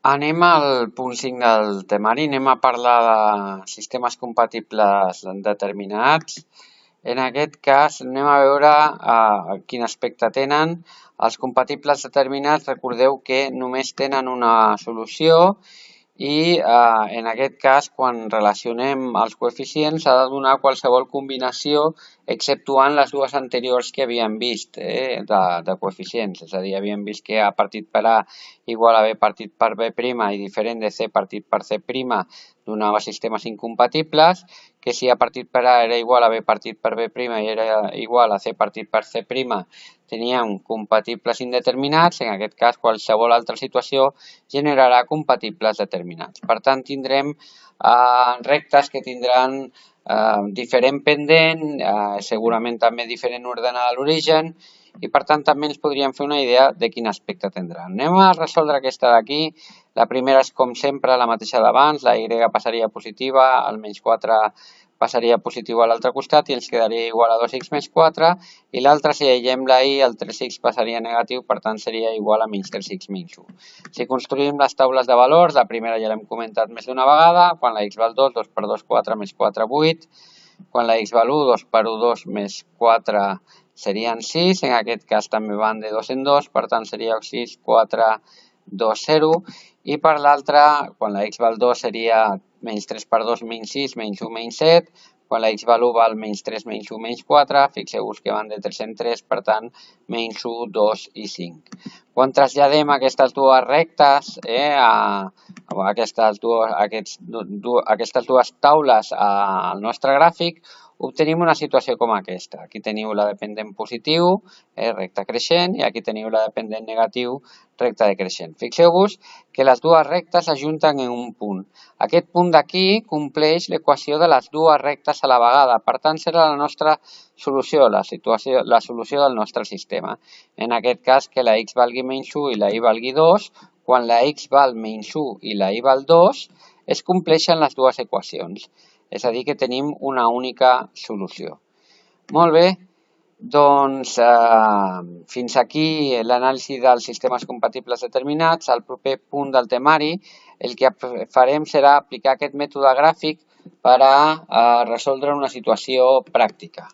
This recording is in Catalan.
Anem al punt 5 del temari, anem a parlar de sistemes compatibles determinats. En aquest cas anem a veure quin aspecte tenen. Els compatibles determinats, recordeu que només tenen una solució i en aquest cas quan relacionem els coeficients s'ha de donar qualsevol combinació exceptuant les dues anteriors que havíem vist de coeficients, és a dir, havíem vist que A partit per A igual a B partit per B' i diferent de C partit per C' donava sistemes incompatibles, que si A partit per A era igual a B partit per B' i era igual a C partit per C' teníem compatibles indeterminats, en aquest cas qualsevol altra situació generarà compatibles determinats. Per tant, tindrem rectes que tindran diferent pendent, segurament també diferent ordenada a l'origen, i per tant també ens podríem fer una idea de quin aspecte tindran. Anem a resoldre aquesta d'aquí. La primera és com sempre la mateixa d'abans, la y passaria positiva, el menys 4 passaria positiu a l'altre costat i ens quedaria igual a 2x més 4, i l'altra, si aïllem la y, el 3x passaria negatiu, per tant seria igual a menys 3x menys 1. Si construïm les taules de valors, la primera ja l'hem comentat més d'una vegada, quan la x val 2, 2 per 2, 4, més 4, 8, quan la x val 1, 2 per 1, 2, més 4 serien 6, en aquest cas també van de 2 en 2, per tant seria 6, 4, 2, 0, i per l'altra, quan la x val 2 seria menys 3 per 2, menys 6, menys 1, menys 7, quan la x val 1 val menys 3, menys 1, menys 4, fixeu-vos que van de 3 en 3, per tant, menys 1, 2 i 5. Quan traslladem aquestes dues rectes, aquestes dues taules al nostre gràfic, obtenim una situació com aquesta. Aquí teniu la dependent positiu, recta creixent, i aquí teniu la dependent negatiu, recta decreixent. Fixeu-vos que les dues rectes s'ajunten en un punt. Aquest punt d'aquí compleix l'equació de les dues rectes a la vegada. Per tant, serà la nostra solució, la solució del nostre sistema. En aquest cas, que la x valgui menys 1 i la y valgui 2, quan la x val menys 1 i la y val 2, es compleixen les dues equacions. És a dir, que tenim una única solució. Molt bé, doncs fins aquí l'anàlisi dels sistemes compatibles determinats. Al proper punt del temari el que farem serà aplicar aquest mètode gràfic per a resoldre una situació pràctica.